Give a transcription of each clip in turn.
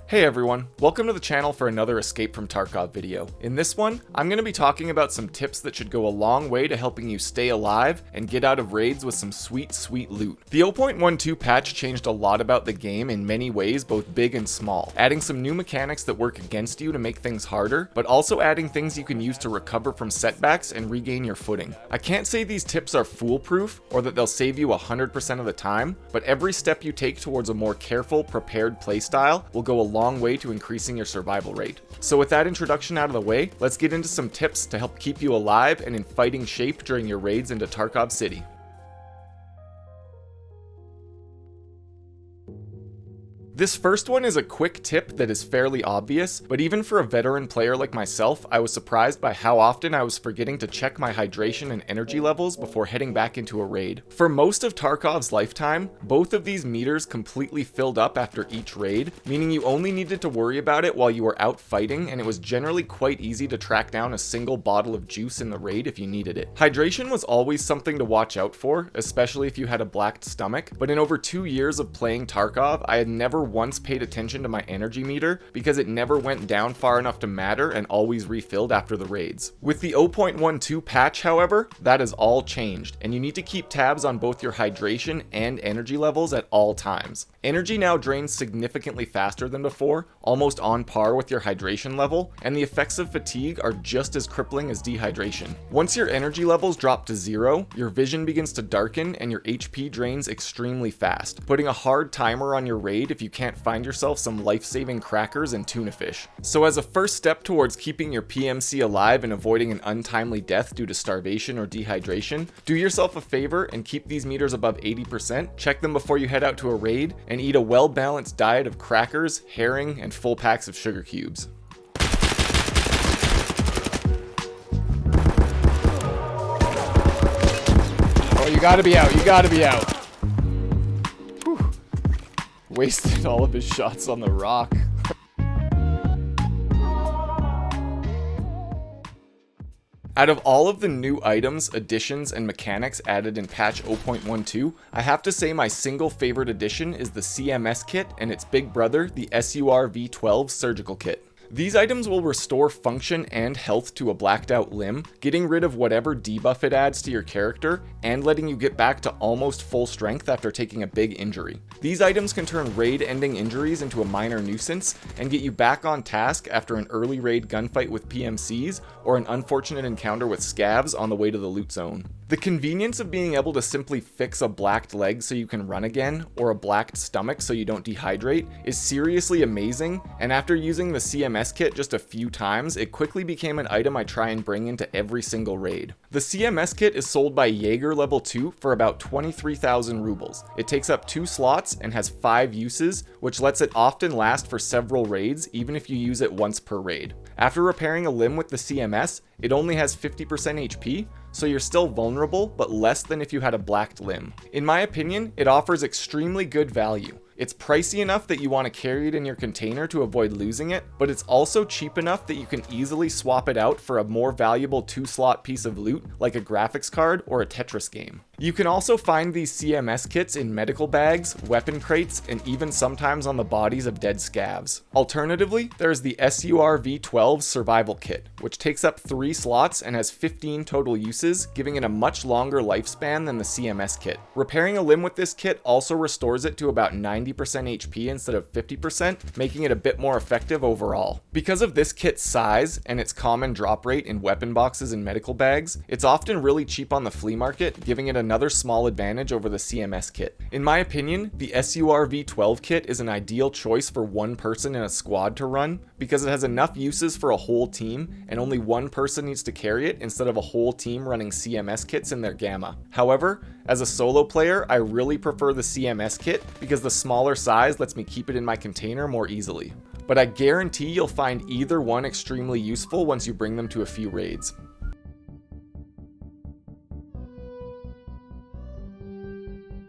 Hey everyone, welcome to the channel for another Escape from Tarkov video. In this one, I'm going to be talking about some tips that should go a long way to helping you stay alive and get out of raids with some sweet loot. The 0.12 patch changed a lot about the game in many ways, both big and small, adding some new mechanics that work against you to make things harder, but also adding things you can use to recover from setbacks and regain your footing. I can't say these tips are foolproof or that they'll save you 100% of the time, but every step you take towards a more careful, prepared playstyle will go a long way to increasing your survival rate. So with that introduction out of the way, let's get into some tips to help keep you alive and in fighting shape during your raids into Tarkov City. This first one is a quick tip that is fairly obvious, but even for a veteran player like myself, I was surprised by how often I was forgetting to check my hydration and energy levels before heading back into a raid. For most of Tarkov's lifetime, both of these meters completely filled up after each raid, meaning you only needed to worry about it while you were out fighting, and it was generally quite easy to track down a single bottle of juice in the raid if you needed it. Hydration was always something to watch out for, especially if you had a blacked stomach, but in over 2 years of playing Tarkov, I had never once paid attention to my energy meter because it never went down far enough to matter and always refilled after the raids. With the 0.12 patch, however, that has all changed, and you need to keep tabs on both your hydration and energy levels at all times. Energy now drains significantly faster than before, almost on par with your hydration level, and the effects of fatigue are just as crippling as dehydration. Once your energy levels drop to 0, your vision begins to darken and your HP drains extremely fast, putting a hard timer on your raid if you can't find yourself some life-saving crackers and tuna fish. So as a first step towards keeping your PMC alive and avoiding an untimely death due to starvation or dehydration, do yourself a favor and keep these meters above 80%, check them before you head out to a raid, and eat a well-balanced diet of crackers, herring, and full packs of sugar cubes. Oh, you gotta be out, you gotta be out. Whew. Wasted all of his shots on the rock. Out of all of the new items, additions, and mechanics added in patch 0.12, I have to say my single favorite addition is the CMS kit and its big brother, the SUR V12 surgical kit. These items will restore function and health to a blacked out limb, getting rid of whatever debuff it adds to your character, and letting you get back to almost full strength after taking a big injury. These items can turn raid-ending injuries into a minor nuisance, and get you back on task after an early raid gunfight with PMCs, or an unfortunate encounter with SCAVS on the way to the loot zone. The convenience of being able to simply fix a blacked leg so you can run again, or a blacked stomach so you don't dehydrate, is seriously amazing, and after using the CMS kit just a few times, it quickly became an item I try and bring into every single raid. The CMS kit is sold by Jaeger level 2 for about 23,000 rubles. It takes up 2 slots and has 5 uses, which lets it often last for several raids even if you use it once per raid. After repairing a limb with the CMS, it only has 50% HP, so you're still vulnerable, but less than if you had a blacked limb. In my opinion, it offers extremely good value. It's pricey enough that you want to carry it in your container to avoid losing it, but it's also cheap enough that you can easily swap it out for a more valuable 2-slot piece of loot like a graphics card or a Tetris game. You can also find these CMS kits in medical bags, weapon crates, and even sometimes on the bodies of dead scavs. Alternatively, there's the SUR V12 survival kit, which takes up 3 slots and has 15 total uses, giving it a much longer lifespan than the CMS kit. Repairing a limb with this kit also restores it to about 90% HP instead of 50%, making it a bit more effective overall. Because of this kit's size and its common drop rate in weapon boxes and medical bags, it's often really cheap on the flea market, giving it another small advantage over the CMS kit. In my opinion, the SUR V12 kit is an ideal choice for one person in a squad to run because it has enough uses for a whole team and only one person needs to carry it instead of a whole team running CMS kits in their gamma. However, as a solo player, I really prefer the CMS kit because the smaller size lets me keep it in my container more easily. But I guarantee you'll find either one extremely useful once you bring them to a few raids.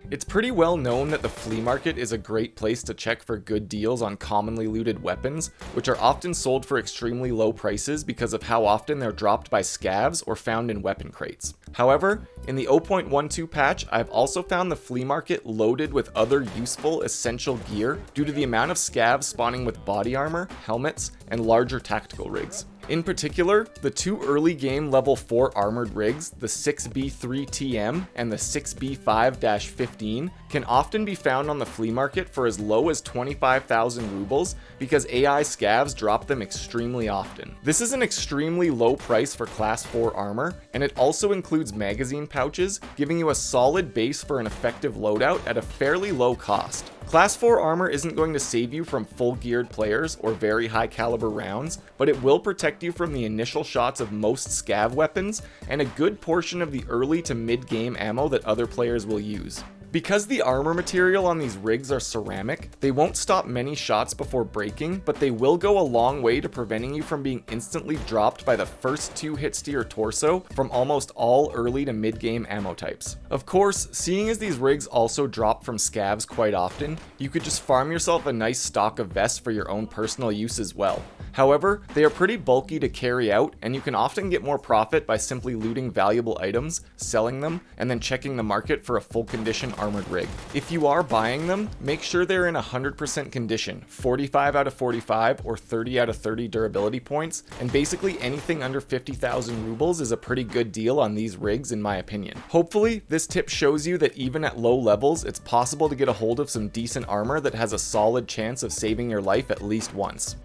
It's pretty well known that the flea market is a great place to check for good deals on commonly looted weapons, which are often sold for extremely low prices because of how often they're dropped by scavs or found in weapon crates. However, in the 0.12 patch, I've also found the flea market loaded with other useful, essential gear due to the amount of scavs spawning with body armor, helmets, and larger tactical rigs. In particular, the 2 early game level 4 armored rigs, the 6B3TM and the 6B5-15, can often be found on the flea market for as low as 25,000 rubles because AI scavs drop them extremely often. This is an extremely low price for class 4 armor, and it also includes magazine pouches, giving you a solid base for an effective loadout at a fairly low cost. Class 4 armor isn't going to save you from full geared players or very high caliber rounds, but it will protect you from the initial shots of most scav weapons and a good portion of the early to mid game ammo that other players will use. Because the armor material on these rigs are ceramic, they won't stop many shots before breaking, but they will go a long way to preventing you from being instantly dropped by the first 2 hits to your torso from almost all early to mid game ammo types. Of course, seeing as these rigs also drop from scavs quite often, you could just farm yourself a nice stock of vests for your own personal use as well. However, they are pretty bulky to carry out, and you can often get more profit by simply looting valuable items, selling them, and then checking the market for a full condition armored rig. If you are buying them, make sure they're in 100% condition, 45 out of 45 or 30 out of 30 durability points, and basically anything under 50,000 rubles is a pretty good deal on these rigs in my opinion. Hopefully, this tip shows you that even at low levels, it's possible to get a hold of some decent armor that has a solid chance of saving your life at least once.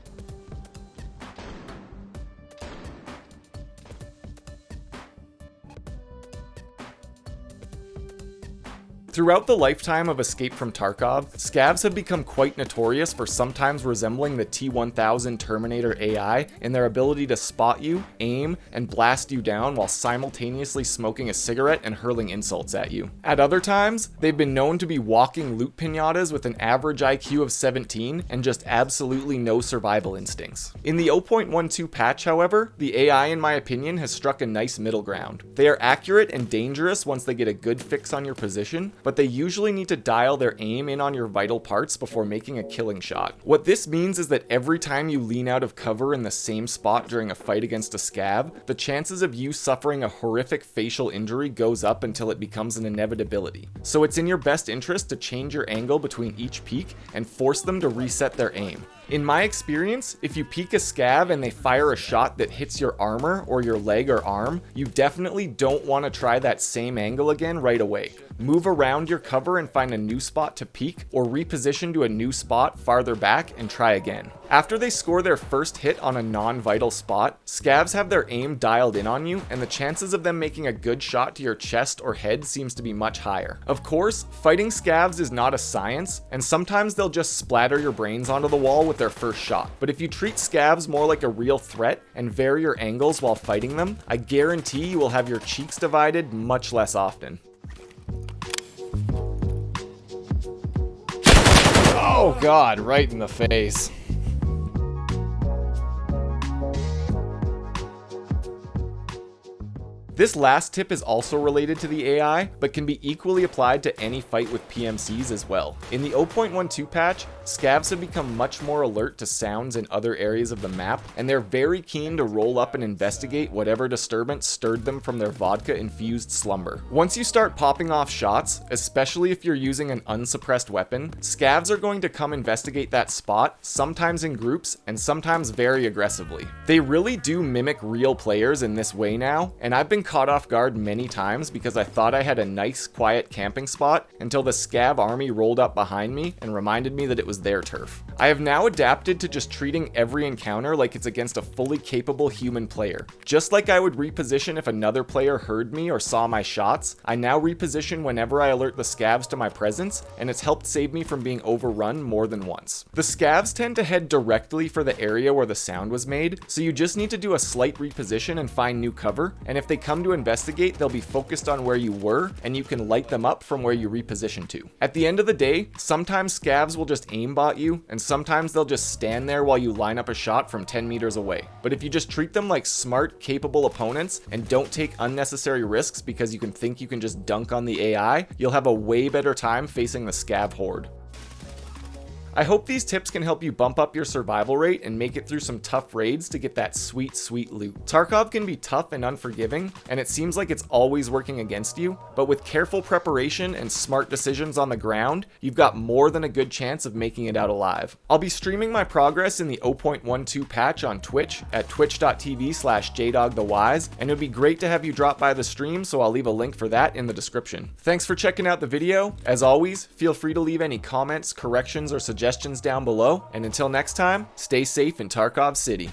Throughout the lifetime of Escape from Tarkov, scavs have become quite notorious for sometimes resembling the T-1000 Terminator AI in their ability to spot you, aim, and blast you down while simultaneously smoking a cigarette and hurling insults at you. At other times, they've been known to be walking loot pinatas with an average IQ of 17 and just absolutely no survival instincts. In the 0.12 patch, however, the AI in my opinion has struck a nice middle ground. They are accurate and dangerous once they get a good fix on your position, but they usually need to dial their aim in on your vital parts before making a killing shot. What this means is that every time you lean out of cover in the same spot during a fight against a scav, the chances of you suffering a horrific facial injury goes up until it becomes an inevitability. So it's in your best interest to change your angle between each peek and force them to reset their aim. In my experience, if you peek a scav and they fire a shot that hits your armor or your leg or arm, you definitely don't want to try that same angle again right away. Move around your cover and find a new spot to peek, or reposition to a new spot farther back and try again. After they score their first hit on a non-vital spot, scavs have their aim dialed in on you, and the chances of them making a good shot to your chest or head seems to be much higher. Of course, fighting scavs is not a science, and sometimes they'll just splatter your brains onto the wall with their first shot. But if you treat scavs more like a real threat and vary your angles while fighting them, I guarantee you will have your cheeks divided much less often. Oh god, right in the face. This last tip is also related to the AI, but can be equally applied to any fight with PMCs as well. In the 0.12 patch, scavs have become much more alert to sounds in other areas of the map, and they're very keen to roll up and investigate whatever disturbance stirred them from their vodka-infused slumber. Once you start popping off shots, especially if you're using an unsuppressed weapon, scavs are going to come investigate that spot, sometimes in groups, and sometimes very aggressively. They really do mimic real players in this way now, and I've been caught off guard many times because I thought I had a nice quiet camping spot until the scav army rolled up behind me and reminded me that it was their turf. I have now adapted to just treating every encounter like it's against a fully capable human player. Just like I would reposition if another player heard me or saw my shots, I now reposition whenever I alert the scavs to my presence, and it's helped save me from being overrun more than once. The scavs tend to head directly for the area where the sound was made, so you just need to do a slight reposition and find new cover, and if they come come to investigate, they'll be focused on where you were, and you can light them up from where you reposition to. At the end of the day, sometimes scavs will just aimbot you, and sometimes they'll just stand there while you line up a shot from 10 meters away. But if you just treat them like smart, capable opponents and don't take unnecessary risks because you can think you can just dunk on the AI, you'll have a way better time facing the scav horde. I hope these tips can help you bump up your survival rate and make it through some tough raids to get that sweet, sweet loot. Tarkov can be tough and unforgiving, and it seems like it's always working against you, but with careful preparation and smart decisions on the ground, you've got more than a good chance of making it out alive. I'll be streaming my progress in the 0.12 patch on Twitch at twitch.tv/jdogthewise, and it would be great to have you drop by the stream, so I'll leave a link for that in the description. Thanks for checking out the video. As always, feel free to leave any comments, corrections, or suggestions down below, and until next time, stay safe in Tarkov City.